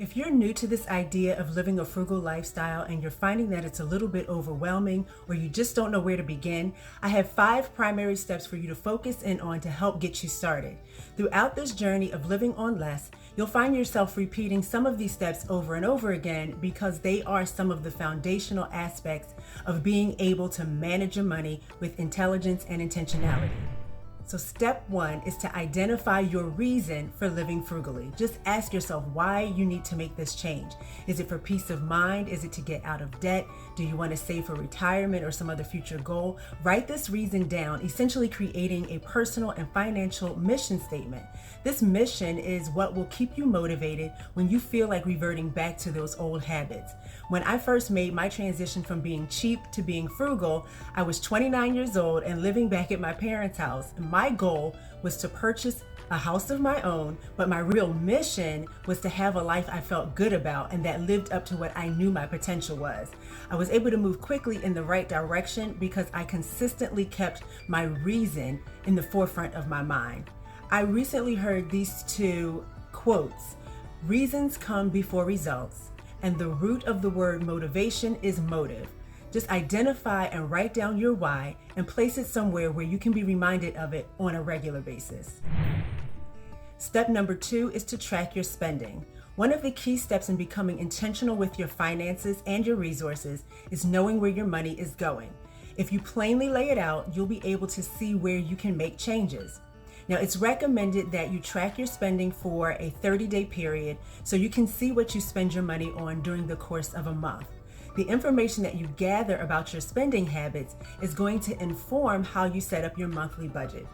If you're new to this idea of living a frugal lifestyle and you're finding that it's a little bit overwhelming or you just don't know where to begin, I have 5 primary steps for you to focus in on to help get you started. Throughout this journey of living on less, you'll find yourself repeating some of these steps over and over again because they are some of the foundational aspects of being able to manage your money with intelligence and intentionality. So step 1 is to identify your reason for living frugally. Just ask yourself why you need to make this change. Is it for peace of mind? Is it to get out of debt? Do you want to save for retirement or some other future goal? Write this reason down, essentially creating a personal and financial mission statement. This mission is what will keep you motivated when you feel like reverting back to those old habits. When I first made my transition from being cheap to being frugal, I was 29 years old and living back at my parents' house. My goal was to purchase a house of my own, but my real mission was to have a life I felt good about and that lived up to what I knew my potential was. I was able to move quickly in the right direction because I consistently kept my reason in the forefront of my mind. I recently heard these 2 quotes: "Reasons come before results, and the root of the word motivation is motive." Just identify and write down your why and place it somewhere where you can be reminded of it on a regular basis. Step number 2 is to track your spending. One of the key steps in becoming intentional with your finances and your resources is knowing where your money is going. If you plainly lay it out, you'll be able to see where you can make changes. Now, it's recommended that you track your spending for a 30-day period so you can see what you spend your money on during the course of a month. The information that you gather about your spending habits is going to inform how you set up your monthly budget.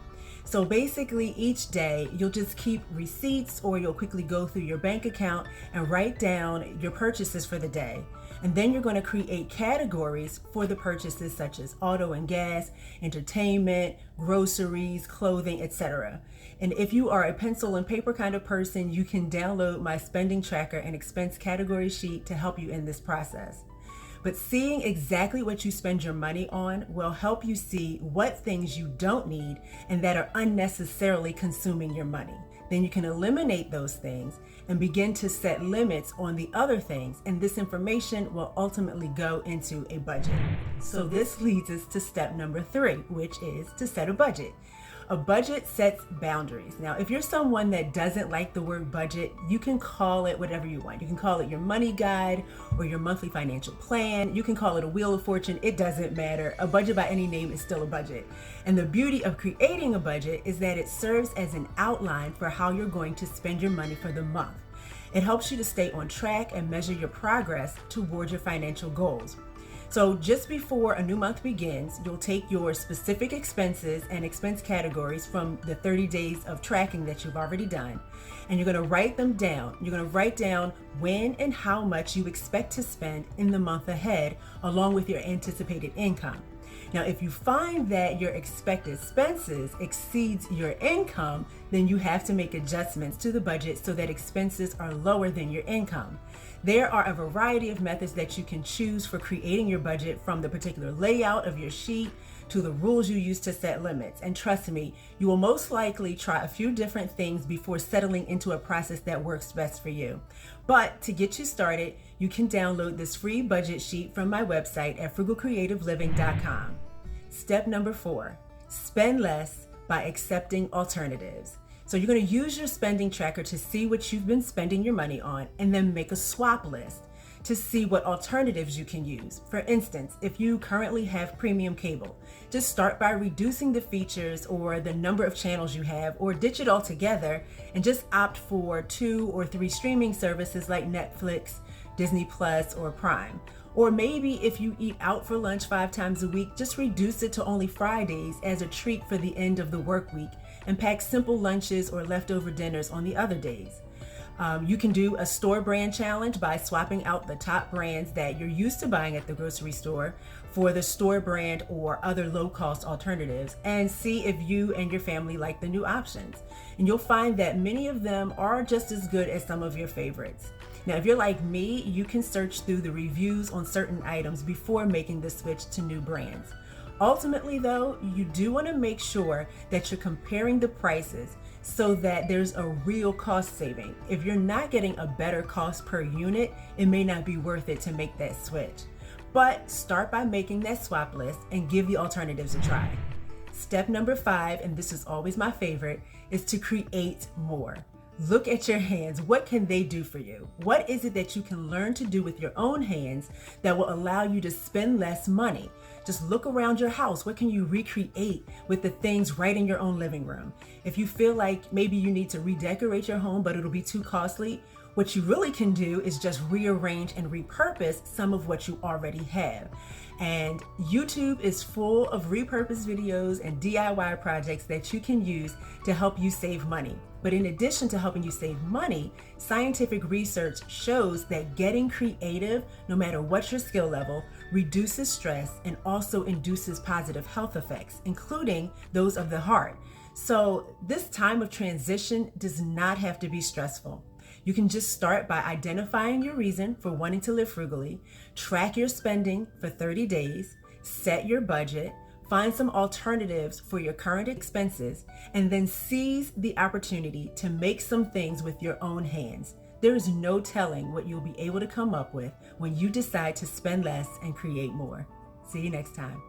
So basically, each day you'll just keep receipts, or you'll quickly go through your bank account and write down your purchases for the day. And then you're going to create categories for the purchases such as auto and gas, entertainment, groceries, clothing, etc. And if you are a pencil and paper kind of person, you can download my spending tracker and expense category sheet to help you in this process. But seeing exactly what you spend your money on will help you see what things you don't need and that are unnecessarily consuming your money. Then you can eliminate those things and begin to set limits on the other things, and this information will ultimately go into a budget. So this leads us to step number 3, which is to set a budget. A budget sets boundaries. Now, if you're someone that doesn't like the word budget, you can call it whatever you want. You can call it your money guide or your monthly financial plan. You can call it a wheel of fortune. It doesn't matter. A budget by any name is still a budget. And the beauty of creating a budget is that it serves as an outline for how you're going to spend your money for the month. It helps you to stay on track and measure your progress towards your financial goals. So just before a new month begins, you'll take your specific expenses and expense categories from the 30 days of tracking that you've already done, and you're going to write them down. You're going to write down when and how much you expect to spend in the month ahead, along with your anticipated income. Now, if you find that your expected expenses exceeds your income, then you have to make adjustments to the budget so that expenses are lower than your income. There are a variety of methods that you can choose for creating your budget, from the particular layout of your sheet to the rules you use to set limits. And trust me, you will most likely try a few different things before settling into a process that works best for you. But to get you started, you can download this free budget sheet from my website at frugalcreativeliving.com. Step number 4, spend less by accepting alternatives. So you're going to use your spending tracker to see what you've been spending your money on, and then make a swap list to see what alternatives you can use. For instance, if you currently have premium cable, just start by reducing the features or the number of channels you have, or ditch it altogether and just opt for 2 or 3 streaming services like Netflix, Disney Plus, or Prime. Or maybe if you eat out for lunch 5 times a week, just reduce it to only Fridays as a treat for the end of the work week, and pack simple lunches or leftover dinners on the other days. You can do a store brand challenge by swapping out the top brands that you're used to buying at the grocery store for the store brand or other low-cost alternatives, and see if you and your family like the new options. And you'll find that many of them are just as good as some of your favorites. Now, if you're like me, you can search through the reviews on certain items before making the switch to new brands. Ultimately, though, you do want to make sure that you're comparing the prices so that there's a real cost saving. If you're not getting a better cost per unit, it may not be worth it to make that switch. But start by making that swap list and give the alternatives a try. Step number 5, and this is always my favorite, is to create more. Look at your hands. What can they do for you? What is it that you can learn to do with your own hands that will allow you to spend less money? Just look around your house. What can you recreate with the things right in your own living room? If you feel like maybe you need to redecorate your home, but it'll be too costly, what you really can do is just rearrange and repurpose some of what you already have. And YouTube is full of repurposed videos and DIY projects that you can use to help you save money. But in addition to helping you save money, scientific research shows that getting creative, no matter what your skill level, reduces stress and also induces positive health effects, including those of the heart. So this time of transition does not have to be stressful. You can just start by identifying your reason for wanting to live frugally, track your spending for 30 days, set your budget, find some alternatives for your current expenses, and then seize the opportunity to make some things with your own hands. There is no telling what you'll be able to come up with when you decide to spend less and create more. See you next time.